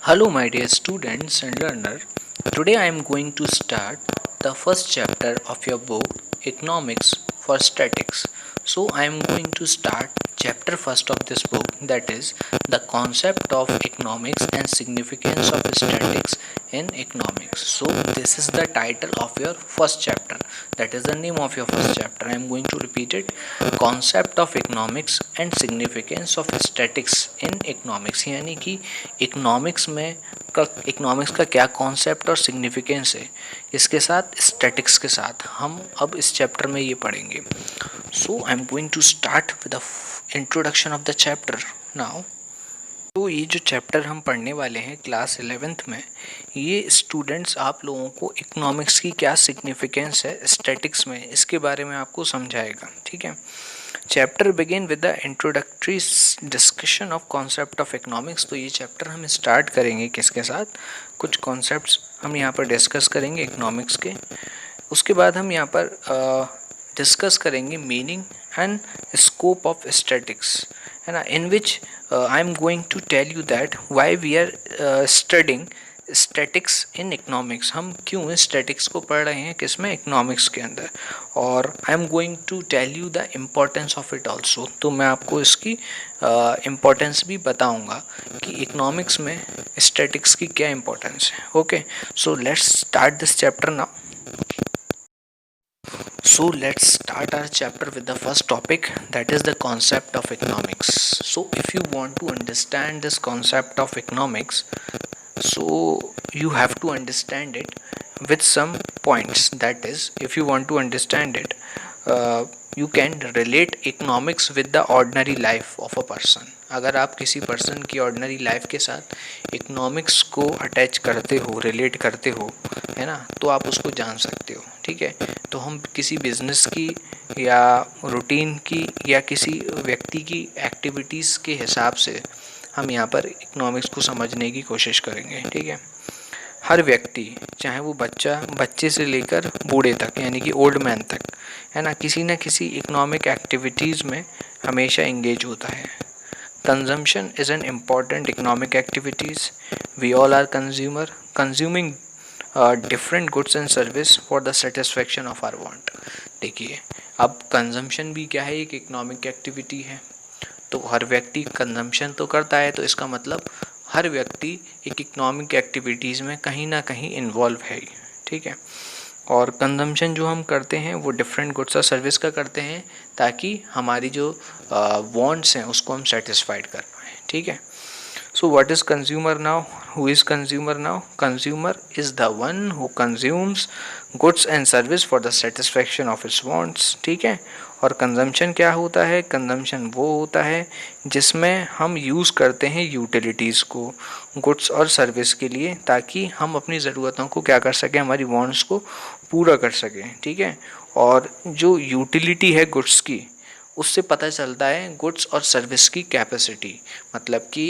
Hello, my dear students and learner. Today I am going to start the first chapter of your book Economics for Statics. So I am going to start chapter first of this book, that is the concept of economics and significance of statics in economics. So this is the title of your first chapter. That is the name of your first chapter. I am going to repeat it. Concept of economics and significance of statics in economics. यानी कि economics में economics का क्या concept और significance है, इसके साथ statics के साथ हम अब इस चैप्टर में ये पढ़ेंगे. So I am going to start with the introduction of the chapter now. तो ये जो चैप्टर हम पढ़ने वाले हैं क्लास 11th में, ये स्टूडेंट्स आप लोगों को इकोनॉमिक्स की क्या सिग्निफिकेंस है स्टैटिक्स में, इसके बारे में आपको समझाएगा. ठीक है. Chapter begin with the introductory discussion of concept of economics. तो ये चैप्टर हम स्टार्ट करेंगे किसके साथ, कुछ कॉन्सेप्ट्स हम यहाँ पर डिस्कस करेंगे इकोनॉमिक्स के. उसके बाद हम यहाँ पर डिस्कस करेंगे meaning and scope of statics, है ना, in which I am going to tell you that why we are studying statics in economics. हम क्यों स्टैटिक्स को पढ़ रहे हैं किसमें, इकोनॉमिक्स के अंदर. और I am going to tell you the importance of it also. तो मैं आपको इसकी इम्पोर्टेंस भी बताऊंगा कि इकोनॉमिक्स में स्टैटिक्स की क्या इम्पोर्टेंस है. Okay, so let's start this chapter now. So let's start our chapter with the first topic, that is the concept of economics. So if you want to understand this concept of economics, so you have to understand it with some points. That is, if you want to understand it, you can relate economics with the ordinary life of a person. अगर आप किसी person की ordinary life के साथ economics को attach करते हो, relate करते हो, है ना, तो आप उसको जान सकते हो. ठीक है. तो हम किसी बिजनेस की या रूटीन की या किसी व्यक्ति की एक्टिविटीज़ के हिसाब से हम यहाँ पर इकोनॉमिक्स को समझने की कोशिश करेंगे. ठीक है. हर व्यक्ति, चाहे वो बच्चे से लेकर बूढ़े तक, यानी कि ओल्ड मैन तक, है ना, किसी न किसी इकोनॉमिक एक्टिविटीज़ में हमेशा इंगेज होता है. Consumption is an important economic activities. We all are consuming different goods and service for the satisfaction of our want. देखिए, अब कंजम्पशन भी क्या है, एक इकोनॉमिक एक्टिविटी है. तो हर व्यक्ति कंजम्पशन तो करता है, तो इसका मतलब हर व्यक्ति एक इकोनॉमिक एक्टिविटीज़ में कहीं ना कहीं इन्वॉल्व है. ठीक है. और कंजम्पशन जो हम करते हैं वो डिफरेंट गुड्स और सर्विस का करते हैं ताकि हमारी जो वांट्स हैं उसको हम सेटिस्फाइड कर पाएँ. ठीक है. So what is consumer now? Who is consumer now? Consumer is the one who consumes goods and service for the satisfaction of its wants. ठीक है. और कंजम्पशन क्या होता है, कंजम्पशन वो होता है जिसमें हम यूज़ करते हैं यूटिलिटीज़ को गुड्स और सर्विस के लिए, ताकि हम अपनी ज़रूरतों को क्या कर सकें, हमारी वांट्स को पूरा कर सकें. ठीक है. और जो यूटिलिटी है गुड्स की, उससे पता चलता है गुड्स और सर्विस की कैपेसिटी. मतलब कि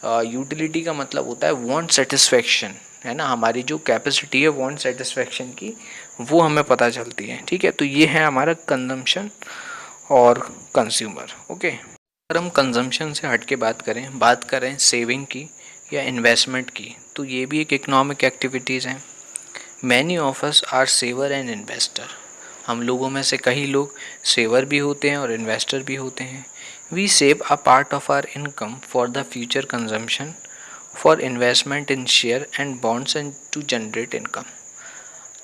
यूटिलिटी का मतलब होता है वांट सेटिस्फेक्शन, है ना, हमारी जो कैपेसिटी है वांट सेटिस्फेक्शन की, वो हमें पता चलती है. ठीक है. तो ये है हमारा कंजम्पशन और कंज्यूमर. ओके. अगर हम कंजम्पशन से हट के बात करें सेविंग की या इन्वेस्टमेंट की, तो ये भी एक इकोनॉमिक एक्टिविटीज़ हैं. Many of us are saver and investor. हम लोगों में से कई लोग सेवर भी होते हैं और इन्वेस्टर भी होते हैं. We save a part of our income for the future consumption, for investment in share and bonds and to generate income.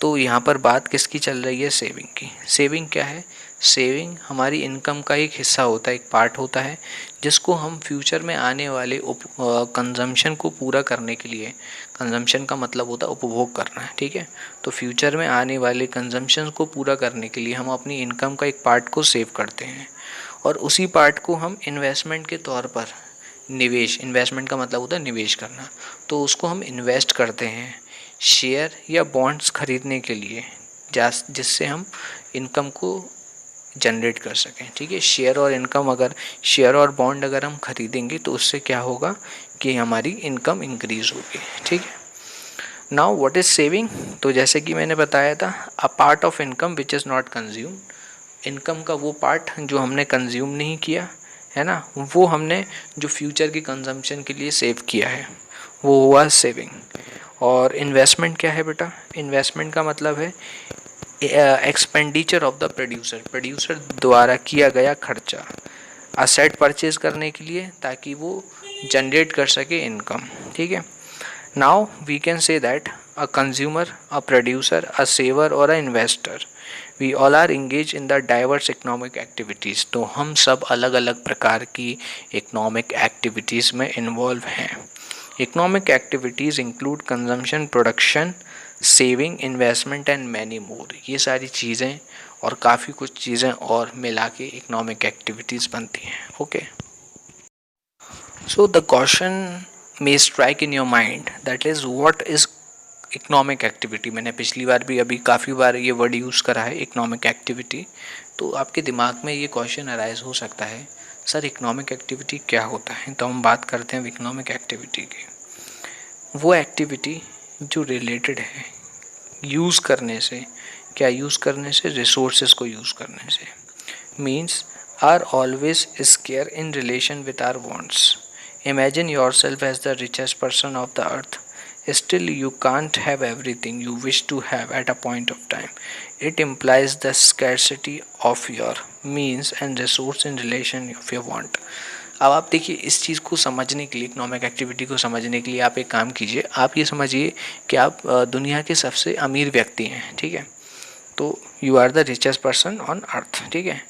तो यहाँ पर बात किसकी चल रही है, सेविंग की. सेविंग क्या है, सेविंग हमारी इनकम का एक हिस्सा होता है, एक पार्ट होता है, जिसको हम फ्यूचर में आने वाले कंजम्पशन को पूरा करने के लिए, कंजम्पशन का मतलब होता है उपभोग करना है. ठीक है. तो फ्यूचर में आने वाले कंजम्पशन को पूरा करने के लिए हम अपनी इनकम का एक पार्ट को सेव करते हैं, और उसी पार्ट को हम इन्वेस्टमेंट के तौर पर निवेश, इन्वेस्टमेंट का मतलब होता है निवेश करना, तो उसको हम इन्वेस्ट करते हैं शेयर या बॉन्ड्स खरीदने के लिए, जिससे हम इनकम को जनरेट कर सकें. ठीक है. शेयर और बॉन्ड अगर हम खरीदेंगे तो उससे क्या होगा कि हमारी इनकम इंक्रीज़ होगी. ठीक है. Now what is saving. तो जैसे कि मैंने बताया था, अ part of income which is not consume. Income का वो पार्ट जो हमने कंज्यूम नहीं किया, है ना, वो हमने जो फ्यूचर की कंजम्पशन के लिए सेव किया है, वो हुआ सेविंग। और इन्वेस्टमेंट क्या है बेटा? इन्वेस्टमेंट का मतलब है expenditure of the producer, producer द्वारा किया गया खर्चा असेट परचेज करने के लिए, ताकि वो जनरेट कर सके इनकम। ठीक है। Now we can say that a consumer, a producer, a saver और a investor, we all are engage in the diverse economic activities. तो हम सब अलग अलग प्रकार की इकोनॉमिक एक्टिविटीज़ में इन्वॉल्व हैं। Economic activities include consumption, production, saving, investment and many more. ये सारी चीज़ें और काफ़ी कुछ चीज़ें और मिला के इकोनॉमिक एक्टिविटीज़ बनती हैं। Okay, so the question may strike in your mind, that is what is economic activity. मैंने पिछली बार भी अभी काफ़ी बार ये वर्ड यूज़ करा है, इकोनॉमिक एक्टिविटी। तो आपके दिमाग में ये क्वेश्चन अराइज हो सकता है, सर इकोनॉमिक एक्टिविटी क्या होता है? तो हम बात करते हैं इकोनॉमिक एक्टिविटी की। वो एक्टिविटी जो रिलेटेड है यूज़ करने से, क्या यूज़ करने से? रिसोर्सेज को यूज़ करने से। Means are always scarce in relation with our wants. Imagine yourself as the richest person of the earth, still you can't have everything you wish to have at a point of time. It implies the scarcity of your means and resource in relation of your want. अब आप देखिए, इस चीज़ को समझने के लिए, economic activity को समझने के लिए आप एक काम कीजिए। आप ये समझिए कि आप दुनिया के सबसे अमीर व्यक्ति हैं। ठीक है, तो you are the richest person on earth. ठीक है,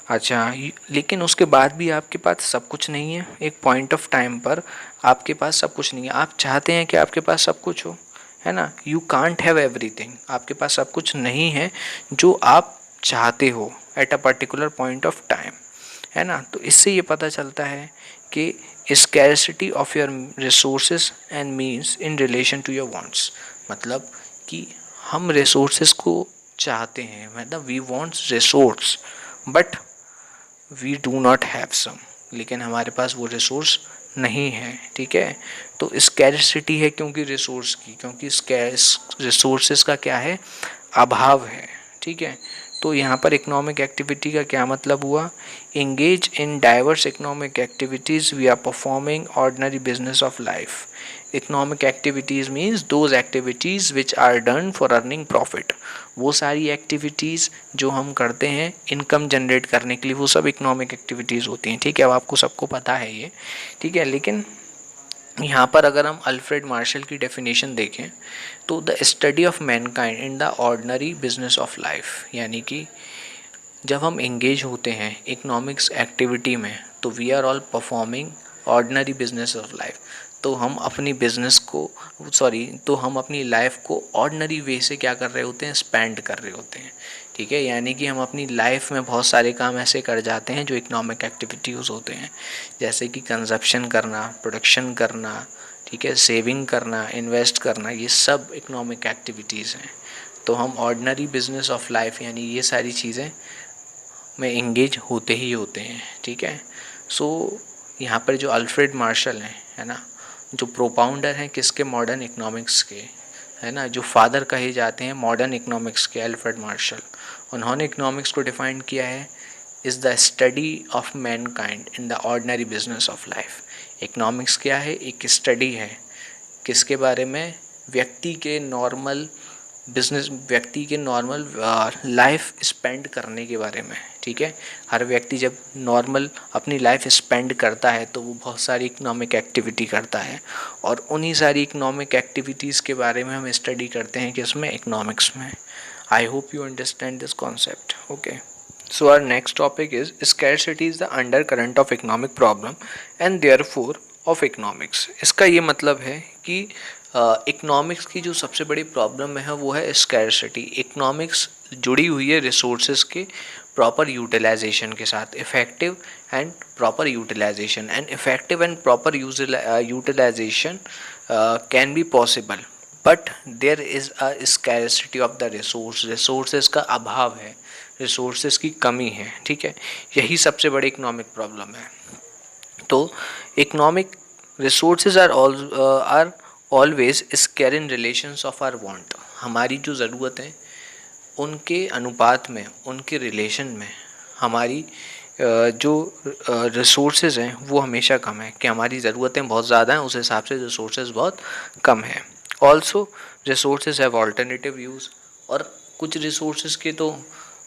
अच्छा, लेकिन उसके बाद भी आपके पास सब कुछ नहीं है। एक पॉइंट ऑफ टाइम पर आपके पास सब कुछ नहीं है। आप चाहते हैं कि आपके पास सब कुछ हो, है ना? You can't have everything. आपके पास सब कुछ नहीं है जो आप चाहते हो at a particular point of time, है ना? तो इससे ये पता चलता है कि scarcity of your resources and means in relation to your wants. मतलब कि हम रिसोर्सेज को चाहते हैं, मतलब we wants resource but we do not have some, लेकिन हमारे पास वो रिसोर्स नहीं है। ठीक है, तो स्कैरसिटी है क्योंकि रिसोर्स की, क्योंकि रिसोर्सेज का क्या है? अभाव है। ठीक है, तो यहाँ पर इकोनॉमिक एक्टिविटी का क्या मतलब हुआ? engage in diverse economic activities we are performing ordinary business of life. Economic activities means those activities which are done for earning profit. वो सारी एक्टिविटीज़ जो हम करते हैं इनकम जनरेट करने के लिए, वो सब इकोनॉमिक एक्टिविटीज़ होती हैं। ठीक है, अब आपको सबको पता है ये। ठीक है, लेकिन यहाँ पर अगर हम अल्फ्रेड मार्शल की डेफिनेशन देखें तो the study of Mankind in the ordinary business of life, यानी कि जब हम इंगेज होते हैं इकोनॉमिक्स एक्टिविटी में तो we are all performing ordinary business of life. तो हम अपनी बिजनेस को तो हम अपनी लाइफ को ऑर्डिनरी वे से क्या कर रहे होते हैं? स्पेंड कर रहे होते हैं। ठीक है, यानी कि हम अपनी लाइफ में बहुत सारे काम ऐसे कर जाते हैं जो इकोनॉमिक एक्टिविटीज़ होते हैं, जैसे कि कंजप्शन करना, प्रोडक्शन करना, ठीक है, सेविंग करना, इन्वेस्ट करना, ये सब इकोनॉमिक एक्टिविटीज़ हैं। तो हम ऑर्डिनरी बिजनेस ऑफ लाइफ यानी ये सारी चीज़ें में इंगेज होते ही होते हैं। ठीक है, सो यहाँ पर जो अल्फ्रेड मार्शल हैं, है ना, जो प्रोपाउंडर हैं किसके? मॉडर्न इकोनॉमिक्स के, है ना, जो फादर कहे जाते हैं मॉडर्न इकोनॉमिक्स के, अल्फ्रेड मार्शल। उन्होंने इकोनॉमिक्स को डिफाइन किया है is the study of Mankind in the ordinary business of life. Economics क्या है? एक स्टडी है किसके बारे में? व्यक्ति के नॉर्मल लाइफ स्पेंड करने के बारे में। ठीक है, हर व्यक्ति जब नॉर्मल अपनी लाइफ स्पेंड करता है तो वो बहुत सारी इकोनॉमिक एक्टिविटी करता है, और उन्हीं सारी इकोनॉमिक एक्टिविटीज़ के बारे में हम स्टडी करते हैं किसमें? इकोनॉमिक्स में। I hope you understand this concept. Okay, so our next topic is scarcity is the undercurrent of economic problem and therefore of economics. इसका ये मतलब है कि इकोनॉमिक्स की जो सबसे बड़ी प्रॉब्लम है वो है स्कैरसिटी। इकोनॉमिक्स जुड़ी हुई है रिसोर्सेज के प्रॉपर यूटिलाइजेशन के साथ। Effective and proper utilisation, and effective and proper utilisation can be possible but there is a scarcity of the resources का अभाव है, रिसोर्सेज की कमी है। ठीक है, यही सबसे बड़ी इकोनॉमिक प्रॉब्लम है। तो economic resources are always scarce in relations of our want. हमारी जो ज़रूरत है उनके अनुपात में, उनके रिलेशन में हमारी जो रिसोर्सेज हैं वो हमेशा कम है, कि हमारी ज़रूरतें बहुत ज़्यादा हैं, उस हिसाब से रिसोर्सेज बहुत कम है। Also resources have alternative use, और कुछ रिसोर्सेज के तो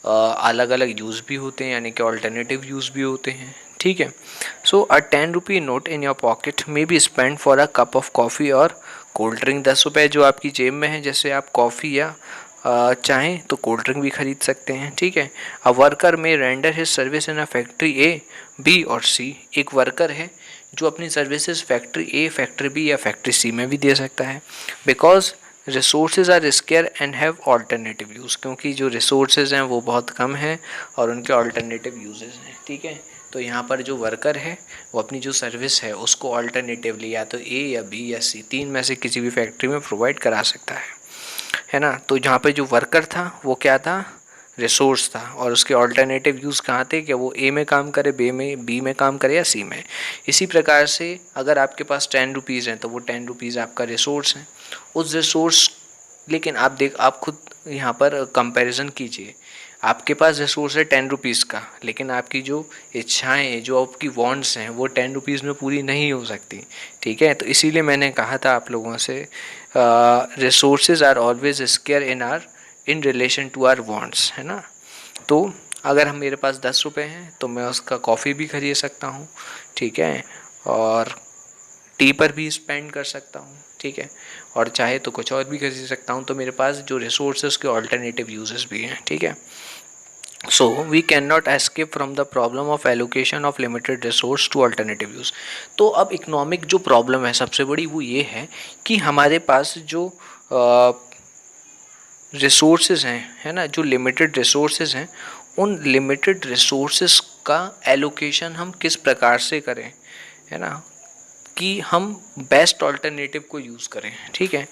अलग अलग यूज़ भी होते हैं, यानी कि ऑल्टरनेटिव यूज़ भी होते हैं, ठीक है। सो अ 10 rupee note in your pocket may be spend for a cup of coffee और कोल्ड ड्रिंक। 10 रुपये जो आपकी जेब में है, जैसे आप कॉफ़ी या चाहें तो कोल्ड ड्रिंक भी खरीद सकते हैं, ठीक है। A worker may render his service in a factory A, B और सी। एक वर्कर है जो अपनी services factory A, factory B या फैक्ट्री सी में भी दे सकता है। Because resources are scarce and have alternative use, क्योंकि जो रिसोर्सेज हैं वो बहुत कम हैं और उनके ऑल्टरनेटिव यूजेज हैं, ठीक है। तो यहाँ पर जो वर्कर है वो अपनी जो सर्विस है उसको ऑल्टरनेटिवली या तो ए या बी या सी, तीन में से किसी भी फैक्ट्री में प्रोवाइड करा सकता है ना। तो यहाँ पे जो वर्कर था वो क्या था, रिसोर्स था, और उसके ऑल्टरनेटिव यूज़ कहाँ थे, कि वो ए में काम करे, बी में काम करे या सी में। इसी प्रकार से अगर आपके पास 10 रुपीज़ हैं तो वो 10 रुपीज़ आपका रिसोर्स है। उस रिसोर्स, लेकिन आप खुद यहाँ पर कंपैरिजन कीजिए, आपके पास रिसोर्स है 10 रुपीज़ का, लेकिन आपकी जो इच्छाएं, जो आपकी वांट्स हैं वो 10 रुपीज़ में पूरी नहीं हो सकती, ठीक है। तो इसीलिए मैंने कहा था आप लोगों से, resources are always scarce in relation to our wants, है ना। तो अगर हम मेरे पास 10 रुपये हैं तो मैं उसका कॉफ़ी भी खरीद सकता हूँ, ठीक है, और टी पर भी स्पेंड कर सकता हूँ, ठीक है, और चाहे तो कुछ और भी खरीद सकता हूँ। तो मेरे पास जो रिसोर्सेज के ऑल्टरनेटिव यूजेस भी हैं, ठीक है। So we can not escape from the problem of allocation of limited resource to alternative use. तो अब इकोनॉमिक जो प्रॉब्लम है सबसे बड़ी वो ये है कि हमारे पास जो रिसोर्सेज हैं, है ना, जो लिमिटेड रिसोर्सेज हैं, उन लिमिटेड रिसोर्सेज का एलोकेशन हम किस प्रकार से करें, है ना, कि हम बेस्ट ऑल्टरनेटिव को यूज़ करें, ठीक है।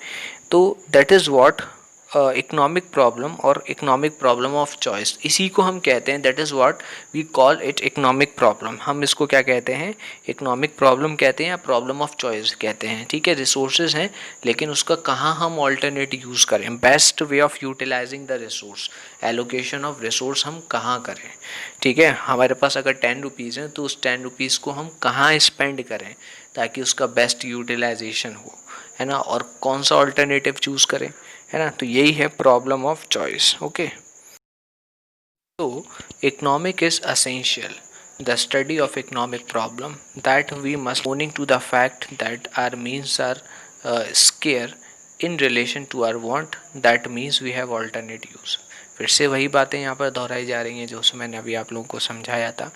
तो that is what economic problem और इकोनॉमिक प्रॉब्लम ऑफ चॉइस, इसी को हम कहते हैं, that is what we call it economic problem. हम इसको क्या कहते हैं, इकोनॉमिक प्रॉब्लम कहते हैं या प्रॉब्लम ऑफ चॉइस कहते हैं, ठीक है। रिसोर्सेज हैं लेकिन उसका कहाँ हम ऑल्टरनेट यूज़ करें, best way of utilising the resource, allocation of resource हम कहाँ करें, ठीक है। हमारे पास अगर 10 रुपीज़ हैं तो उस 10 रुपीज़ को हम कहाँ स्पेंड करें ताकि उसका बेस्ट यूटिलाइजेशन हो, है ना, और कौन सा ऑल्टरनेटिव चूज़ करें, है ना। तो यही है प्रॉब्लम ऑफ चॉइस, ओके। तो economic is essential the study of economic problem that we must owning to the fact that our means are scarce in relation to our want, that means we have alternate use. फिर से वही बातें यहाँ पर दोहराई जा रही हैं जो मैंने अभी आप लोगों को समझाया था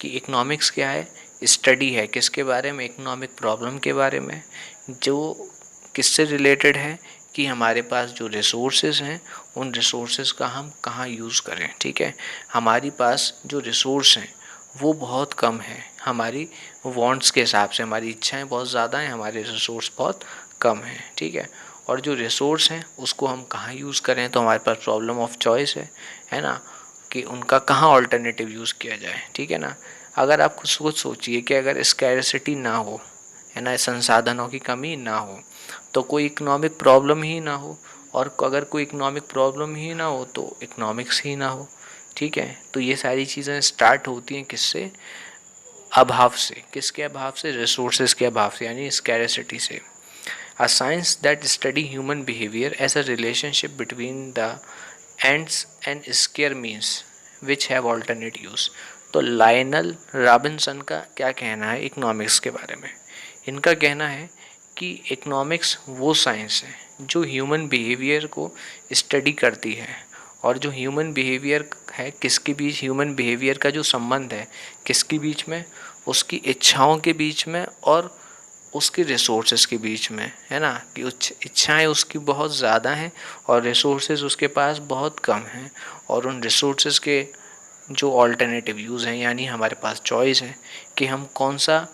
कि इकोनॉमिक्स क्या है, स्टडी है किसके बारे में, इकोनॉमिक प्रॉब्लम के बारे में, जो किससे रिलेटेड है कि हमारे पास जो रिसोर्सेज हैं उन रिसोर्सेज का हम कहाँ यूज़ करें, ठीक है। हमारी पास जो रिसोर्स हैं वो बहुत कम है, हमारी वांट्स के हिसाब से हमारी इच्छाएं बहुत ज़्यादा हैं, हमारे रिसोर्स बहुत कम हैं, ठीक है। और जो रिसोर्स हैं उसको हम कहाँ यूज़ करें, तो हमारे पास प्रॉब्लम ऑफ चॉइस है ना, कि उनका कहाँ ऑल्टरनेटिव यूज़ किया जाए, ठीक है ना। अगर आप कुछ सोचिए कि अगर स्कैरसिटी ना हो, है ना, संसाधनों की कमी ना हो, तो कोई इकोनॉमिक प्रॉब्लम ही ना हो, और अगर कोई इकोनॉमिक प्रॉब्लम ही ना हो तो इकोनॉमिक्स ही ना हो, ठीक है। तो ये सारी चीज़ें स्टार्ट होती हैं किससे, अभाव से, किसके अभाव से, रिसोर्सेज के अभाव से, यानी स्कैरसिटी से। A science that study human behaviour as a relationship between the ends and scarce means which have alternate use. तो लायनल रॉबिन्सन का क्या कहना है इकोनॉमिक्स के बारे में, इनका कहना है कि इकोनॉमिक्स वो साइंस है जो ह्यूमन बिहेवियर को स्टडी करती है, और जो ह्यूमन बिहेवियर है किसके बीच, ह्यूमन बिहेवियर का जो संबंध है किसके बीच में, उसकी इच्छाओं के बीच में और उसके रिसोर्सेज के बीच में, है ना, कि इच्छाएं उसकी बहुत ज़्यादा हैं और रिसोर्सेज उसके पास बहुत कम हैं, और उन रिसोर्सेज के जो ऑल्टरनेटिव यूज़ हैं, यानी हमारे पास चॉइस है कि हम कौन सा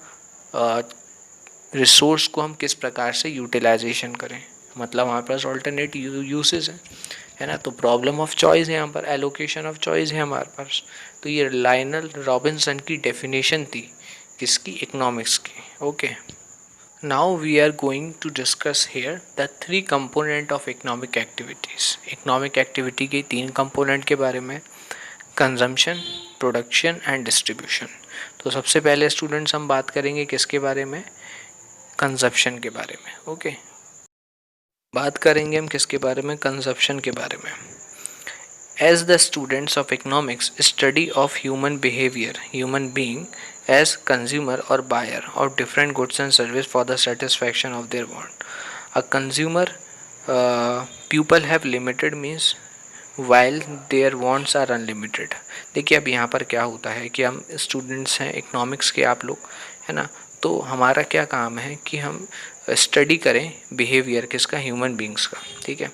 रिसोर्स को हम किस प्रकार से यूटिलाइजेशन करें, मतलब हमारे पास ऑल्टरनेट यूसेज हैं, है ना। तो प्रॉब्लम ऑफ चॉइस है यहाँ पर, एलोकेशन ऑफ चॉइस है हमारे पास। तो ये लायनल रॉबिन्सन की डेफिनेशन थी किसकी, इकोनॉमिक्स की, okay. Now we are going to discuss here the 3 component of economic activities. Economic activity के 3 कंपोनेंट के बारे में, कंजम्पशन, प्रोडक्शन एंड डिस्ट्रीब्यूशन। तो सबसे पहले स्टूडेंट्स हम बात करेंगे किसके बारे में, कंजप्शन के बारे में। ओके, बात करेंगे हम किसके बारे में, कंजप्शन के बारे में। As the students of economics study of human behavior, human being as consumer or buyer of different goods and service for the satisfaction of their want. A consumer people have limited means while their wants are unlimited. देखिए अब यहाँ पर क्या होता है कि हम students हैं इकोनॉमिक्स के, आप लोग है ना, तो हमारा क्या काम है कि हम स्टडी करें बिहेवियर किसका, ह्यूमन बींग्स का। ठीक है,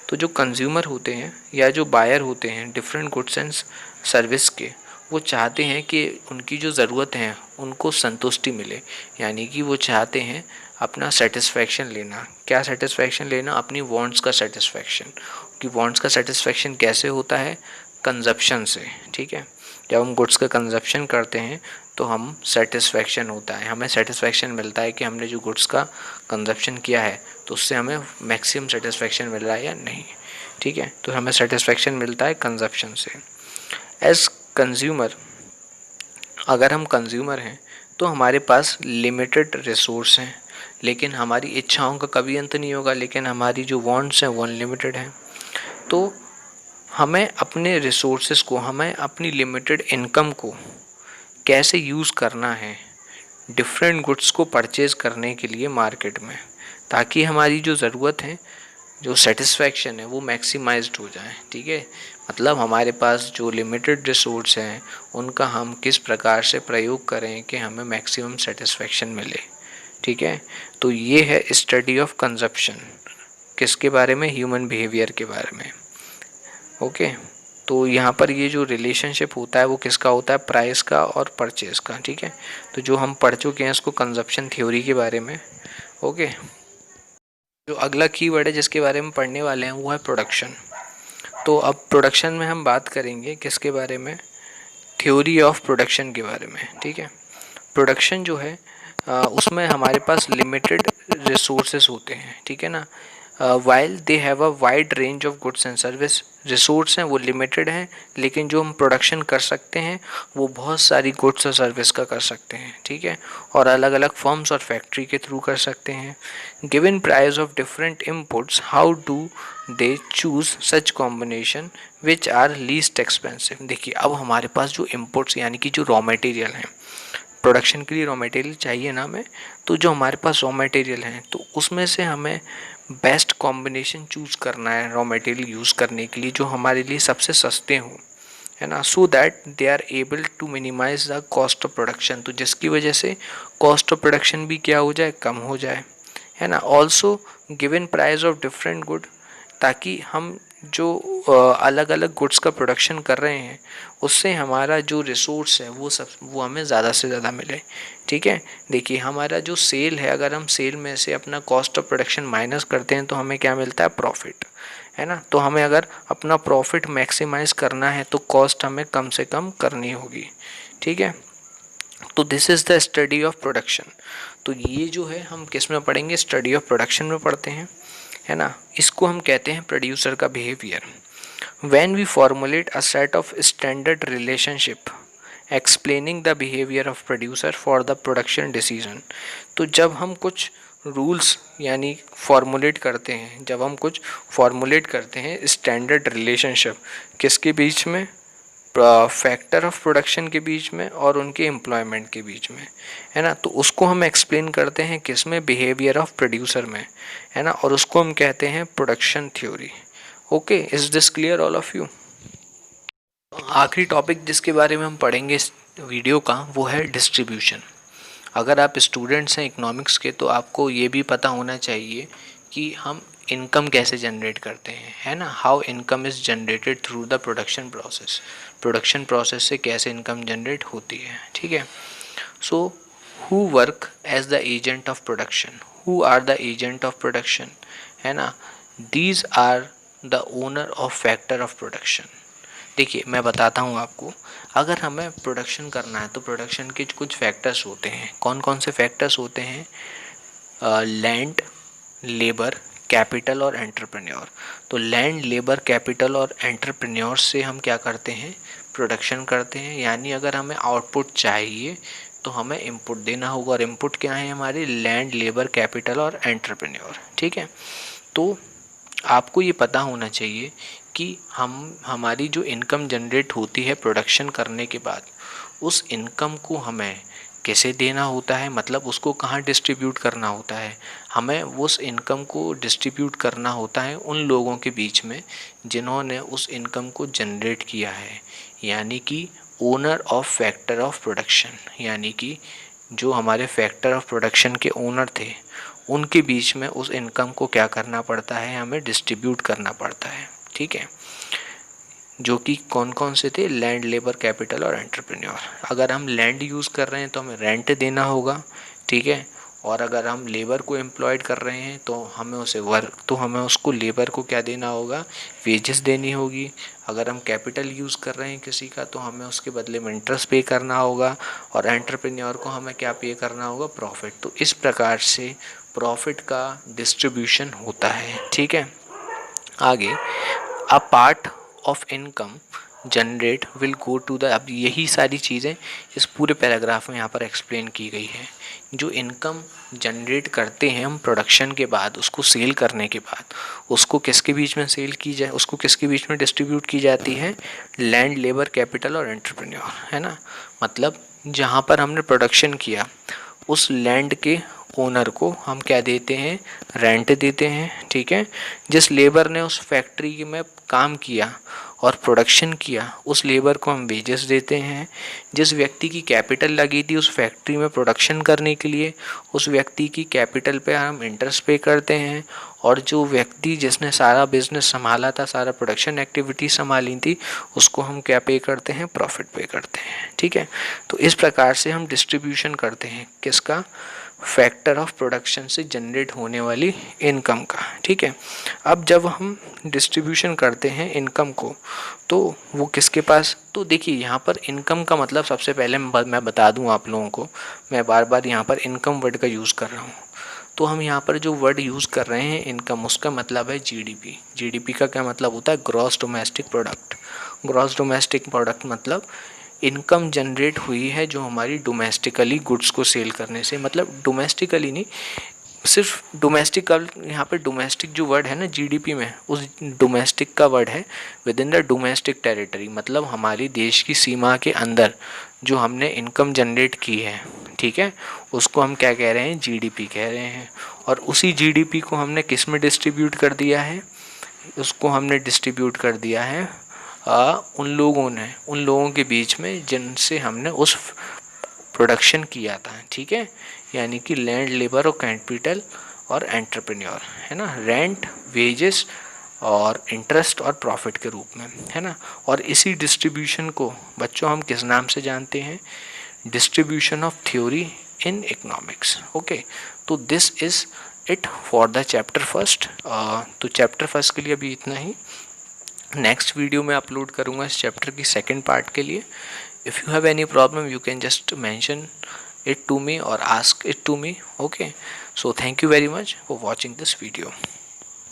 तो जो कंज्यूमर होते हैं या जो बायर होते हैं डिफरेंट गुड्स एंड सर्विस के, वो चाहते हैं कि उनकी जो ज़रूरत है उनको संतुष्टि मिले, यानी कि वो चाहते हैं अपना सेटिस्फैक्शन लेना। क्या सेटिस्फैक्शन लेना, अपनी वांट्स का सेटिस्फैक्शन। कि वांट्स का सेटिस्फैक्शन कैसे होता है, कंजप्शन से। ठीक है, जब हम गुड्स का कंजप्शन करते हैं तो हम सेटिस्फैक्शन होता है, हमें सेटिस्फैक्शन मिलता है कि हमने जो गुड्स का कंजप्शन किया है तो उससे हमें मैक्सिमम सेटिस्फैक्शन मिल रहा है या नहीं। ठीक है, तो हमें सेटिस्फैक्शन मिलता है कंजप्शन से। एज कंज्यूमर, अगर हम कंज्यूमर हैं तो हमारे पास लिमिटेड रिसोर्स हैं, लेकिन हमारी इच्छाओं का कभी अंत नहीं होगा, लेकिन हमारी जो वांट्स हैं वो अनलिमिटेड हैं। तो हमें अपने रिसोर्सेज को, हमें अपनी लिमिटेड इनकम को कैसे यूज़ करना है डिफरेंट गुड्स को परचेज़ करने के लिए मार्केट में, ताकि हमारी जो ज़रूरत है, जो सेटिस्फैक्शन है वो मैक्सिमाइज्ड हो जाए। ठीक है, मतलब हमारे पास जो लिमिटेड रिसोर्स हैं उनका हम किस प्रकार से प्रयोग करें कि हमें मैक्सिमम सेटिस्फैक्शन मिले। ठीक है, तो ये है स्टडी ऑफ कंजप्शन, किसके बारे में, ह्यूमन बिहेवियर के बारे में। ओके, तो यहाँ पर ये जो रिलेशनशिप होता है वो किसका होता है, प्राइस का और परचेज का। ठीक है, तो जो हम पढ़ चुके हैं इसको कंजप्शन थ्योरी के बारे में। ओके, जो अगला कीवर्ड है जिसके बारे में पढ़ने वाले हैं वो है प्रोडक्शन। तो अब प्रोडक्शन में हम बात करेंगे किसके बारे में, थ्योरी ऑफ प्रोडक्शन के बारे में। ठीक है, प्रोडक्शन जो है उसमें हमारे पास लिमिटेड रिसोर्सेज होते हैं। ठीक है ना, while they have a wide range of goods and service, resource हैं वो लिमिटेड हैं, लेकिन जो हम प्रोडक्शन कर सकते हैं वो बहुत सारी गुड्स और सर्विस का कर सकते हैं। ठीक है, और अलग अलग फर्म्स और फैक्ट्री के थ्रू कर सकते हैं। Given price of different inputs, how do they choose such combination which are least expensive. देखिए अब हमारे पास जो इनपुट्स यानी कि जो रॉ मटेरियल हैं, प्रोडक्शन के लिए रॉ मटेरियल चाहिए ना हमें, तो जो हमारे पास रॉ मटेरियल हैं तो उसमें से हमें बेस्ट कॉम्बिनेशन चूज़ करना है रॉ मटेरियल यूज़ करने के लिए जो हमारे लिए सबसे सस्ते हों, है ना, so that they are able to minimize the cost of production. तो जिसकी वजह से कॉस्ट ऑफ प्रोडक्शन भी क्या हो जाए, कम हो जाए, है ना। Also given price of different good, ताकि हम जो अलग अलग गुड्स का प्रोडक्शन कर रहे हैं उससे हमारा जो रिसोर्स है वो हमें ज़्यादा से ज़्यादा मिले। ठीक है, देखिए हमारा जो सेल है, अगर हम सेल में से अपना कॉस्ट ऑफ प्रोडक्शन माइनस करते हैं तो हमें क्या मिलता है, प्रॉफिट, है ना। तो हमें अगर अपना प्रॉफिट मैक्सिमाइज करना है तो कॉस्ट हमें कम से कम करनी होगी। ठीक है, तो this is the study of production. तो ये जो है हम किस में पढ़ेंगे, स्टडी ऑफ प्रोडक्शन में पढ़ते हैं, है ना। इसको हम कहते हैं प्रोड्यूसर का behaviour. When we formulate a set of standard relationship explaining the behaviour of producer for the production decision. तो जब हम कुछ रूल्स यानी फॉर्मुलेट करते हैं, जब हम कुछ फॉर्मुलेट करते हैं स्टैंडर्ड रिलेशनशिप किसके बीच में, फैक्टर ऑफ प्रोडक्शन के बीच में और उनके एम्प्लॉयमेंट के बीच में, है ना, तो उसको हम एक्सप्लेन करते हैं किस में, बिहेवियर ऑफ प्रोड्यूसर में, है ना, और उसको हम कहते हैं production theory. Okay, is this clear all of you. आखिरी टॉपिक जिसके बारे में हम पढ़ेंगे इस वीडियो का वो है डिस्ट्रीब्यूशन। अगर आप स्टूडेंट्स हैं इकोनॉमिक्स के तो आपको ये भी पता होना चाहिए कि हम इनकम कैसे जनरेट करते हैं, है ना, how income is generated through the production process. Production process से कैसे इनकम जनरेट होती है। ठीक है, so who work as the agent of production, who are the agent of production, है ना, these are the owner of factor of production. देखिए मैं बताता हूँ आपको, अगर हमें प्रोडक्शन करना है तो प्रोडक्शन के कुछ फैक्टर्स होते हैं। कौन कौन से फैक्टर्स होते हैं, लैंड, लेबर, कैपिटल और एंटरप्रेन्योर। तो लैंड, लेबर, कैपिटल और एंटरप्रेन्योर से हम क्या करते हैं, प्रोडक्शन करते हैं, यानी अगर हमें आउटपुट चाहिए तो हमें इनपुट देना होगा, और इनपुट क्या है हमारे, लैंड, लेबर, कैपिटल और एंटरप्रेन्योर। ठीक है, तो आपको ये पता होना चाहिए कि हमारी जो इनकम जनरेट होती है प्रोडक्शन करने के बाद, उस इनकम को हमें कैसे देना होता है, मतलब उसको कहाँ डिस्ट्रीब्यूट करना होता है। हमें उस इनकम को डिस्ट्रीब्यूट करना होता है उन लोगों के बीच में जिन्होंने उस इनकम को जनरेट किया है, यानी कि owner of factor of production, यानी कि जो हमारे फैक्टर ऑफ प्रोडक्शन के ओनर थे उनके बीच में उस इनकम को क्या करना पड़ता है, हमें डिस्ट्रीब्यूट करना पड़ता है। ठीक है, जो कि कौन कौन से थे, लैंड, लेबर, कैपिटल और एंटरप्रेन्योर। अगर हम लैंड यूज़ कर रहे हैं तो हमें रेंट देना होगा। ठीक है, और अगर हम लेबर को एम्प्लॉयड कर रहे हैं तो हमें उसे वर्क, तो हमें उसको लेबर को क्या देना होगा, वेजेस देनी होगी। अगर हम कैपिटल यूज़ कर रहे हैं किसी का तो हमें उसके बदले में इंटरेस्ट पे करना होगा, और एंटरप्रेन्योर को हमें क्या पे करना होगा, प्रॉफिट। तो इस प्रकार से प्रॉफिट का डिस्ट्रीब्यूशन होता है। ठीक है, आगे, a part of income generate will go to the, अब यही सारी चीज़ें इस पूरे पैराग्राफ में यहाँ पर एक्सप्लेन की गई है। जो इनकम जनरेट करते हैं हम प्रोडक्शन के बाद, उसको सेल करने के बाद, उसको किसके बीच में सेल की जाए, उसको किसके बीच में डिस्ट्रीब्यूट की जाती है, लैंड, लेबर, कैपिटल और एंटरप्रेन्योर, है ना। मतलब जहाँ पर हमने प्रोडक्शन किया उस लैंड के ओनर को हम क्या देते हैं, रेंट देते हैं। ठीक है, जिस लेबर ने उस फैक्ट्री में काम किया और प्रोडक्शन किया उस लेबर को हम वेजेस देते हैं। जिस व्यक्ति की कैपिटल लगी थी उस फैक्ट्री में प्रोडक्शन करने के लिए, उस व्यक्ति की कैपिटल पे हम इंटरेस्ट पे करते हैं। और जो व्यक्ति जिसने सारा बिजनेस संभाला था, सारा प्रोडक्शन एक्टिविटी संभाली थी, उसको हम क्या पे करते हैं, प्रॉफिट पे करते हैं। ठीक है, तो इस प्रकार से हम डिस्ट्रीब्यूशन करते हैं किसका, फैक्टर ऑफ प्रोडक्शन से जनरेट होने वाली इनकम का। ठीक है, अब जब हम डिस्ट्रीब्यूशन करते हैं इनकम को तो वो किसके पास, तो देखिए यहाँ पर इनकम का मतलब सबसे पहले मैं बता दूँ आप लोगों को, मैं बार बार यहाँ पर इनकम वर्ड का यूज़ कर रहा हूँ। तो हम यहाँ पर जो वर्ड यूज़ कर रहे हैं इनकम, उसका मतलब है जीडीपी। जीडीपी का क्या मतलब होता है, gross domestic product. Gross domestic product मतलब इनकम जनरेट हुई है जो हमारी डोमेस्टिकली गुड्स को सेल करने से, मतलब डोमेस्टिकली नहीं, सिर्फ डोमेस्टिक का यहाँ पे डोमेस्टिक जो वर्ड है ना जीडीपी में, उस डोमेस्टिक का वर्ड है with in the domestic territory, मतलब हमारी देश की सीमा के अंदर जो हमने इनकम जनरेट की है। ठीक है, उसको हम क्या कह रहे हैं, जीडीपी कह रहे हैं। और उसी जीडीपी को हमने किस में डिस्ट्रीब्यूट कर दिया है, उसको हमने डिस्ट्रीब्यूट कर दिया है उन लोगों के बीच में जिनसे हमने उस प्रोडक्शन किया था। ठीक है, यानी कि लैंड, लेबर और कैपिटल और एंटरप्रेन्योर, है ना, रेंट, वेजेस और इंटरेस्ट और प्रॉफिट के रूप में, है ना। और इसी डिस्ट्रीब्यूशन को बच्चों हम किस नाम से जानते हैं, distribution of theory in economics. Okay, तो this is it for the chapter first. तो चैप्टर फर्स्ट के लिए अभी इतना ही। नेक्स्ट वीडियो में अपलोड करूँगा इस चैप्टर की सेकेंड पार्ट के लिए। If you have any problem you can just mention it to me or ask it to me. Okay, so thank you very much for watching this video.